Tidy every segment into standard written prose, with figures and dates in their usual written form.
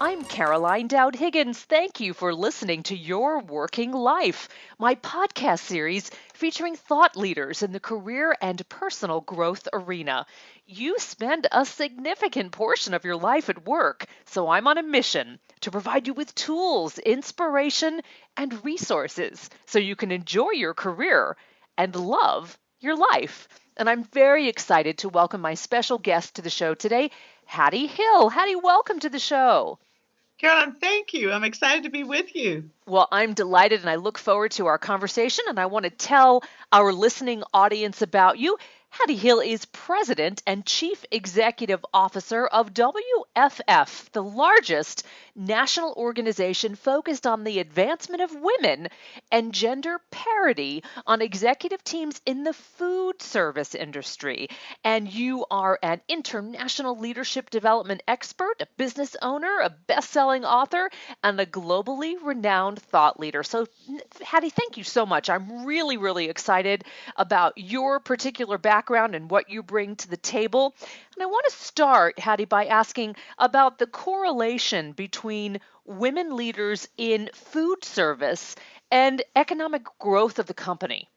I'm Caroline Dowd-Higgins. Thank you for listening to Your Working Life, my podcast series featuring thought leaders in the career and personal growth arena. You spend a significant portion of your life at work, so I'm on a mission to provide you with tools, inspiration, and resources so you can enjoy your career and love your life. And I'm very excited to welcome my special guest to the show today, Hattie Hill. Hattie, welcome to the show. Caroline, thank you. I'm excited to be with you. Well, I'm delighted and I look forward to our conversation. And I want to tell our listening audience about you. Hattie Hill is President and Chief Executive Officer of WFF, the largest national organization focused on the advancement of women and gender parity on executive teams in the food service industry. And you are an international leadership development expert, a business owner, a best-selling author, and a globally renowned thought leader. So, Hattie, thank you so much. I'm really, really excited about your particular background and what you bring to the table. And I want to start, Hattie, by asking about the correlation between women leaders in food service and economic growth of the company.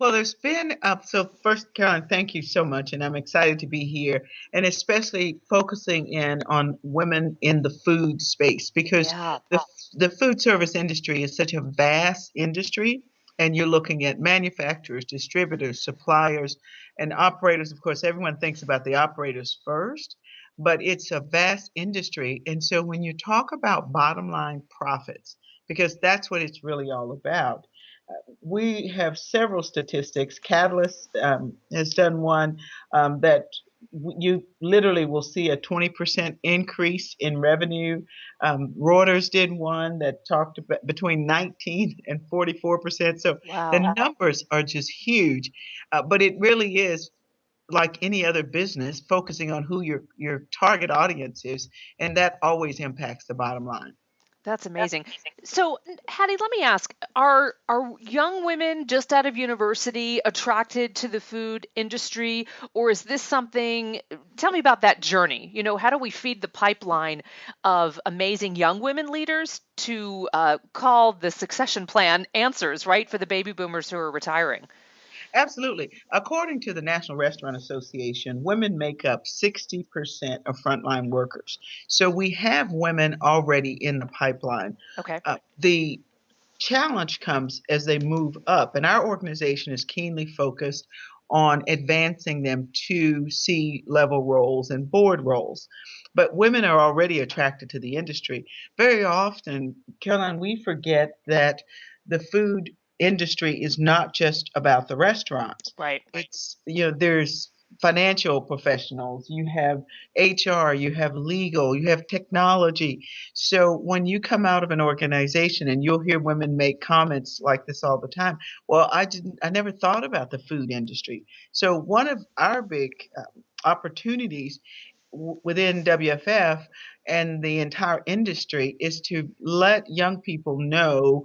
Well, there's been, so first, Caroline, thank you so much. And I'm excited to be here and especially focusing in on women in the food space because Yeah. the food service industry is such a vast industry. And you're looking at manufacturers, distributors, suppliers, and operators. Of course, everyone thinks about the operators first, but it's a vast industry. And so when you talk about bottom line profits, because that's what it's really all about, we have several statistics. Catalyst has done one that you literally will see a 20% increase in revenue. Reuters did one that talked about between 19 and 44%. So Wow. the numbers are just huge, but it really is like any other business, focusing on who your target audience is, and that always impacts the bottom line. That's amazing. So, Hattie, let me ask, are young women just out of university attracted to the food industry, or is this something, tell me about that journey. How do we feed the pipeline of amazing young women leaders to call the succession plan answers, right, for the baby boomers who are retiring? Absolutely. According to the National Restaurant Association, women make up 60% of frontline workers. So we have women already in the pipeline. Okay. The challenge comes as they move up, and our organization is keenly focused on advancing them to C-level roles and board roles. But women are already attracted to the industry. Very often, Caroline, we forget that the food industry is not just about the restaurants. Right. It's, there's financial professionals, you have HR, you have legal, you have technology. So when you come out of an organization and you'll hear women make comments like this all the time, well, I never thought about the food industry. So one of our big opportunities within WFF and the entire industry is to let young people know,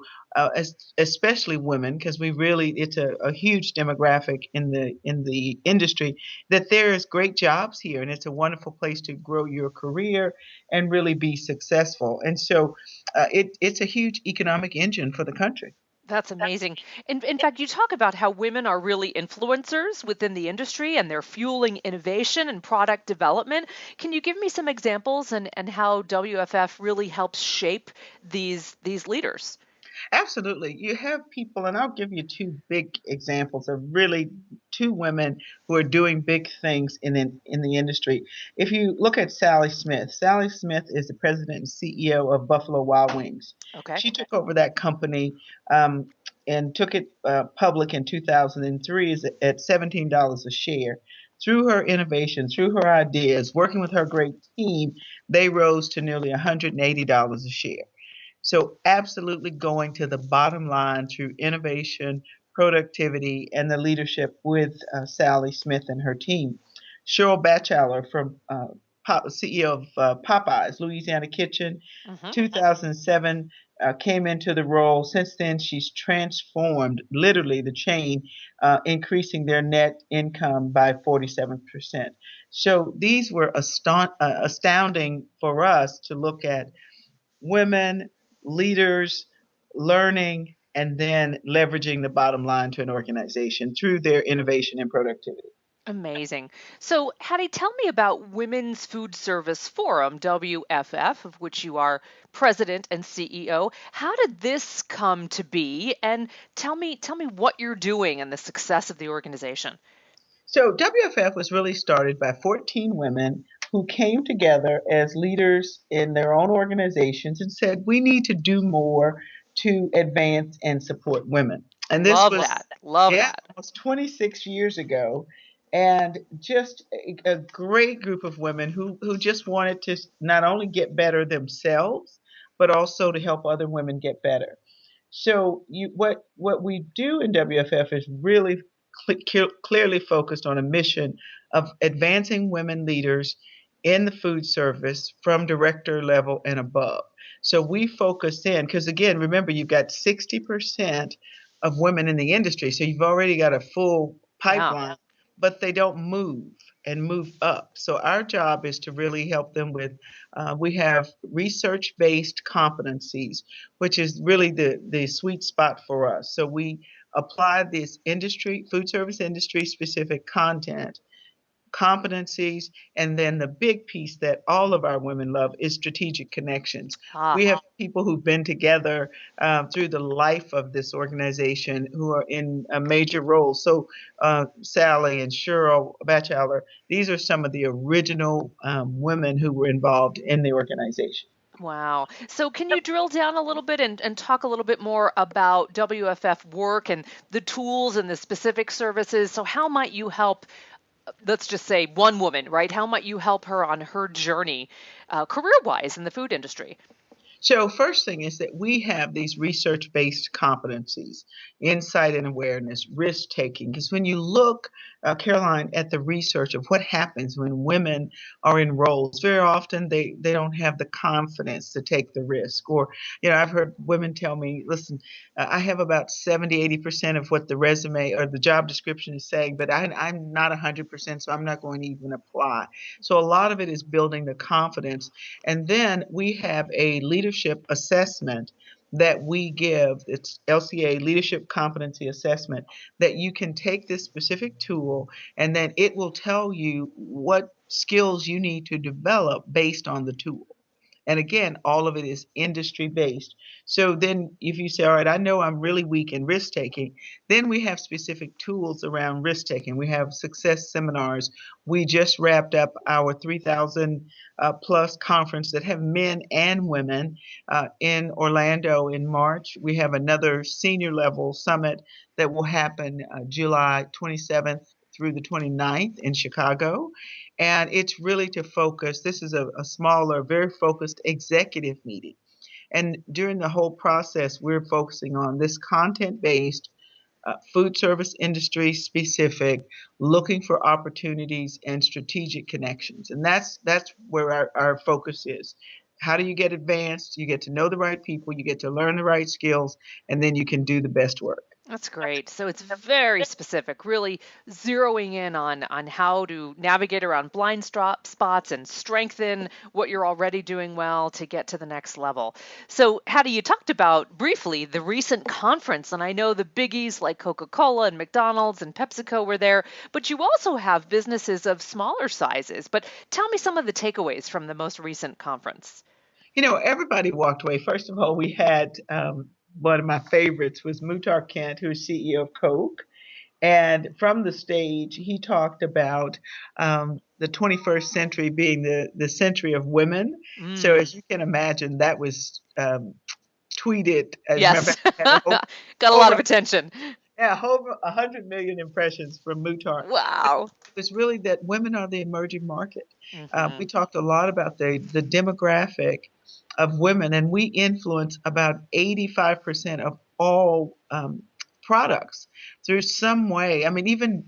especially women, because it's a huge demographic in the industry, that there is great jobs here and it's a wonderful place to grow your career and really be successful. And so it's a huge economic engine for the country. That's amazing. In fact, you talk about how women are really influencers within the industry and they're fueling innovation and product development. Can you give me some examples and how WFF really helps shape these leaders? Absolutely. You have people, and I'll give you two big examples of really two women who are doing big things in the industry. If you look at Sally Smith is the president and CEO of Buffalo Wild Wings. Okay. She took over that company and took it public in 2003 at $17 a share. Through her innovation, through her ideas, working with her great team, they rose to nearly $180 a share. So absolutely going to the bottom line through innovation, productivity, and the leadership with Sally Smith and her team. Cheryl Batchelor from CEO of Popeyes, Louisiana Kitchen. Hmm. 2007 came into the role. Since then, she's transformed literally the chain, increasing their net income by 47%. So these were astounding for us to look at women, leaders, learning, and then leveraging the bottom line to an organization through their innovation and productivity. Amazing. So, Hattie, tell me about Women's Food Service Forum, WFF, of which you are president and CEO. How did this come to be? And tell me what you're doing and the success of the organization. So WFF was really started by 14 women who came together as leaders in their own organizations and said, we need to do more to advance and support women. And this Love was, that. Love yeah, that. almost 26 years ago. And just a great group of women who just wanted to not only get better themselves, but also to help other women get better. So what we do in WFF is really clearly focused on a mission of advancing women leaders in the food service from director level and above. So we focus in because again, remember you've got 60% of women in the industry, so you've already got a full Yeah. pipeline, but they don't move and move up. So our job is to really help them with. We have research-based competencies, which is really the sweet spot for us. So we apply this industry, food service industry specific content, competencies, and then the big piece that all of our women love is strategic connections. Ah, We have people who've been together through the life of this organization who are in major roles. So Sally and Cheryl Batchelor, these are some of the original women who were involved in the organization. wow. So, can you drill down a little bit and talk a little bit more about WFF work and the tools and the specific services? So, how might you help, let's just say, one woman, right? How might you help her on her journey, career-wise, in the food industry? So, first thing is that we have these research based competencies, insight and awareness, risk taking. Because when you look, Caroline, at the research of what happens when women are in roles, very often they don't have the confidence to take the risk. Or, I've heard women tell me, listen, I have about 70, 80% of what the resume or the job description is saying, but I'm not 100%, so I'm not going to even apply. So, a lot of it is building the confidence and then we have a leadership assessment that we give. It's LCA Leadership Competency Assessment that you can take this specific tool and then it will tell you what skills you need to develop based on the tool. And again, all of it is industry based. So then if you say, all right, I know I'm really weak in risk taking, then we have specific tools around risk taking. We have success seminars. We just wrapped up our 3,000 plus conference that have men and women in Orlando in March. We have another senior level summit that will happen July 27th through the 29th in Chicago. And it's really to focus. This is a smaller, very focused executive meeting. And during the whole process, we're focusing on this content based, food service industry specific, looking for opportunities and strategic connections. And that's where our focus is. How do you get advanced? You get to know the right people, you get to learn the right skills, and then you can do the best work. That's great. So it's very specific, really zeroing in on how to navigate around blind spots and strengthen what you're already doing well to get to the next level. So, Hattie, you talked about briefly the recent conference, and I know the biggies like Coca-Cola and McDonald's and PepsiCo were there, but you also have businesses of smaller sizes. But tell me some of the takeaways from the most recent conference. Everybody walked away. First of all, we had one of my favorites was Muhtar Kent, who's CEO of Coke. And from the stage, he talked about the 21st century being the century of women. So, Mm, as you can imagine, that was tweeted. As a matter of yes, fact, it had got a lot of over, attention. yeah, over 100 million impressions from Muhtar. Wow. It's really that women are the emerging market. We Hmm. talked a lot about the demographic of women, and we influence about 85% of all products through some way. I mean, even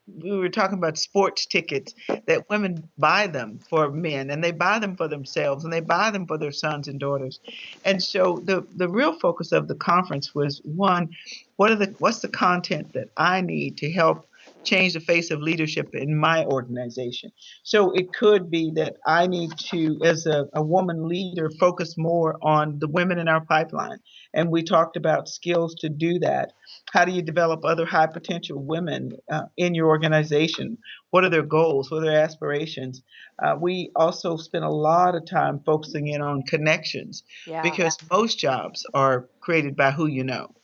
we were talking about sports tickets that women buy them for men, and they buy them for themselves, and they buy them for their sons and daughters. And so the real focus of the conference was, one, what's the content that I need to help change the face of leadership in my organization. So it could be that I need to, as a woman leader, focus more on the women in our pipeline. And we talked about skills to do that. How do you develop other high potential women in your organization? What are their goals? What are their aspirations? We also spend a lot of time focusing in on connections, Yeah. because most jobs are created by who you know.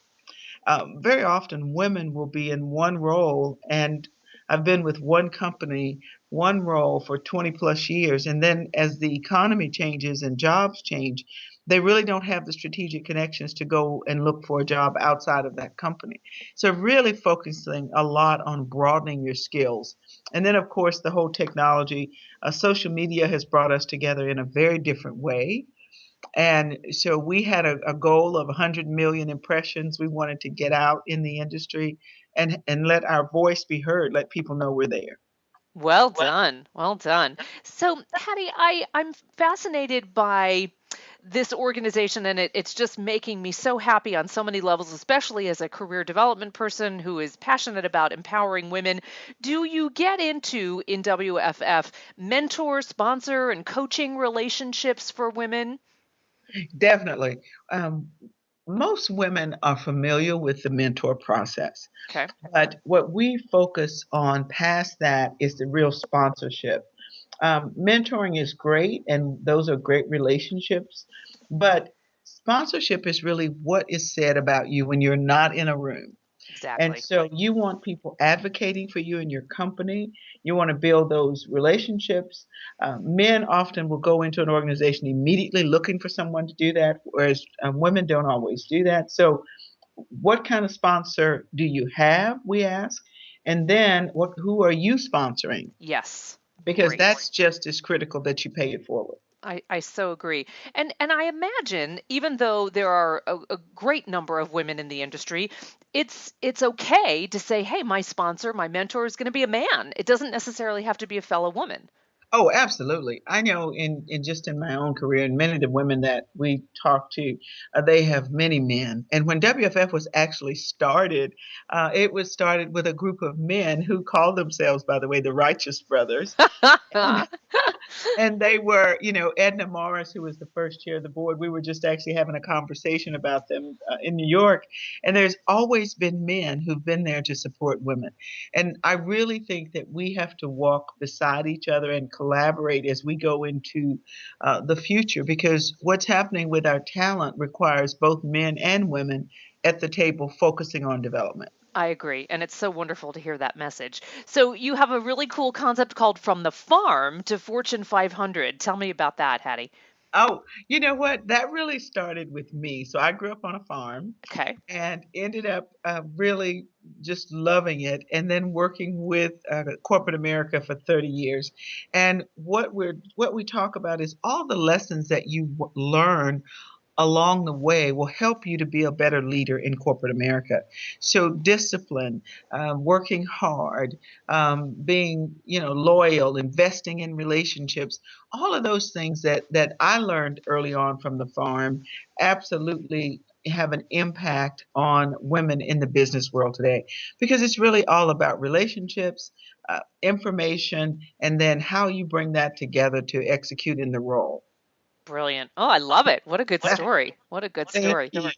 Very often women will be in one role, and I've been with one company, one role for 20 plus years, and then as the economy changes and jobs change, they really don't have the strategic connections to go and look for a job outside of that company. So really focusing a lot on broadening your skills. And then of course the whole technology, social media has brought us together in a very different way, and so we had a goal of 100 million impressions. We wanted to get out in the industry and let our voice be heard, let people know we're there. Well done. Well done. So, Hattie, I'm fascinated by this organization, and it's just making me so happy on so many levels, especially as a career development person who is passionate about empowering women. Do you get into in WFF mentor, sponsor, and coaching relationships for women? Definitely. Um, Most women are familiar with the mentor process, Okay. but what we focus on past that is the real sponsorship. Mentoring is great, and those are great relationships, but sponsorship is really what is said about you when you're not in a room. And Exactly. so you want people advocating for you in your company. You want to build those relationships. Men often will go into an organization immediately looking for someone to do that, whereas women don't always do that. So, what kind of sponsor do you have? We ask. And then, who are you sponsoring? Yes. Because Great. that's just as critical that you pay it forward. I so agree. And I imagine even though there are a great number of women in the industry, it's okay to say, hey, my sponsor, my mentor is going to be a man. It doesn't necessarily have to be a fellow woman. Oh, absolutely. I know in just in my own career, and many of the women that we talk to, they have many men. And when WFF was actually started, it was started with a group of men who called themselves, by the way, the Righteous Brothers. And they were, Edna Morris, who was the first chair of the board. We were just actually having a conversation about them in New York. And there's always been men who've been there to support women. And I really think that we have to walk beside each other and collaborate as we go into the future, because what's happening with our talent requires both men and women at the table focusing on development. I agree. And it's so wonderful to hear that message. So you have a really cool concept called From the Farm to Fortune 500. Tell me about that, Hattie. Oh, you know what? That really started with me. So I grew up on a farm Okay. and ended up really just loving it, and then working with corporate America for 30 years. And what we talk about is all the lessons that you learn along the way will help you to be a better leader in corporate America. So discipline, working hard, being loyal, investing in relationships, all of those things that I learned early on from the farm absolutely have an impact on women in the business world today, because it's really all about relationships, information, and then how you bring that together to execute in the role. Brilliant. Oh, I love it. What a good story. What a good Thank story. you.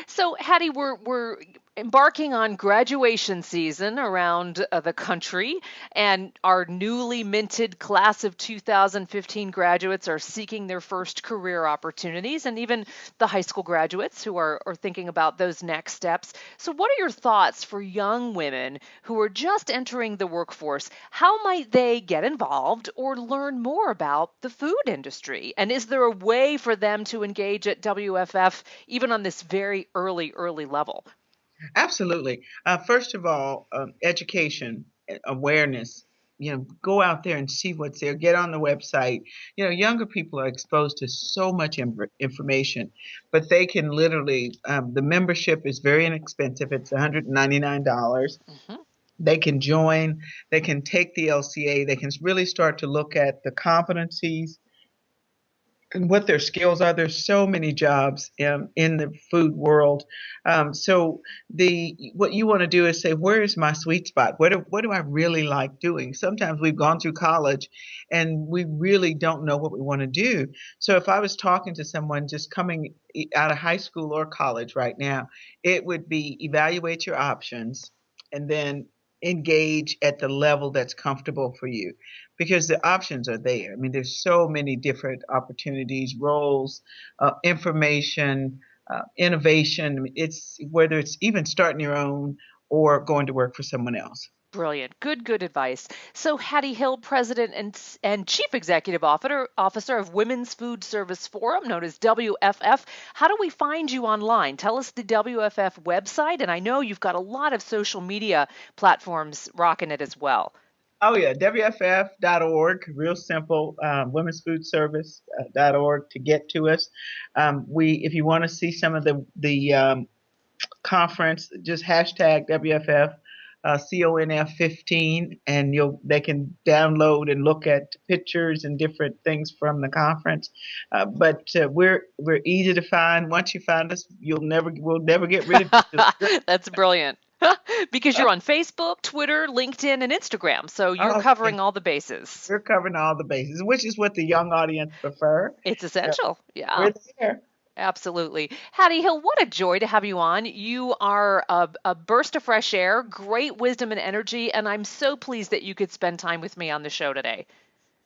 So, Hattie, we're embarking on graduation season around the country, and our newly minted class of 2015 graduates are seeking their first career opportunities, and even the high school graduates who are thinking about those next steps. So, what are your thoughts for young women who are just entering the workforce? How might they get involved or learn more about the food industry? And is there a way for them to engage at WFF even on this very early level? Absolutely. First of all, education, awareness. Go out there and see what's there. Get on the website. Younger people are exposed to so much information, but they can literally. The membership is very inexpensive. It's $199. Hmm. They can join, they can take the LCA, they can really start to look at the competencies and what their skills are. There's so many jobs in the food world. So the what you want to do is say, where is my sweet spot? What do I really like doing? Sometimes we've gone through college and we really don't know what we want to do. So if I was talking to someone just coming out of high school or college right now, it would be evaluate your options and then engage at the level that's comfortable for you because the options are there. I mean, there's so many different opportunities, roles, information, innovation. I mean, it's whether it's even starting your own or going to work for someone else. Brilliant. Good advice. So, Hattie Hill, President and Chief Executive Officer of Women's Food Service Forum, known as WFF. How do we find you online? Tell us the WFF website, and I know you've got a lot of social media platforms rocking it as well. Oh yeah, WFF.org, real simple. Women's Food Service.org to get to us. If you want to see some of the conference, just hashtag WFF CONF 15, and they can download and look at pictures and different things from the conference. But we're easy to find. Once you find us, we'll never get rid of you. That's brilliant. Because you're on Facebook, Twitter, LinkedIn, and Instagram. So you're Oh, covering okay. all the bases. We're covering all the bases, which is what the young audience prefer. It's Uh, essential. Yeah. we're there. Absolutely. Hattie Hill, what a joy to have you on. You are a burst of fresh air, great wisdom and energy, and I'm so pleased that you could spend time with me on the show today.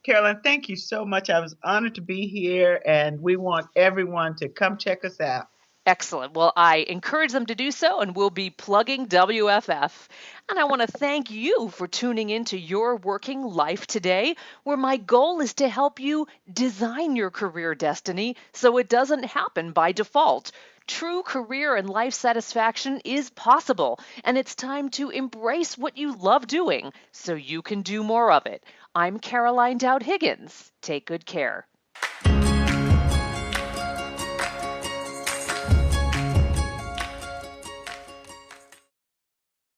Carolyn, thank you so much. I was honored to be here, and we want everyone to come check us out. Excellent. Well, I encourage them to do so, and we'll be plugging WFF. And I want to thank you for tuning into Your Working Life today, where my goal is to help you design your career destiny so it doesn't happen by default. True career and life satisfaction is possible, and it's time to embrace what you love doing so you can do more of it. I'm Caroline Dowd-Higgins. Take good care.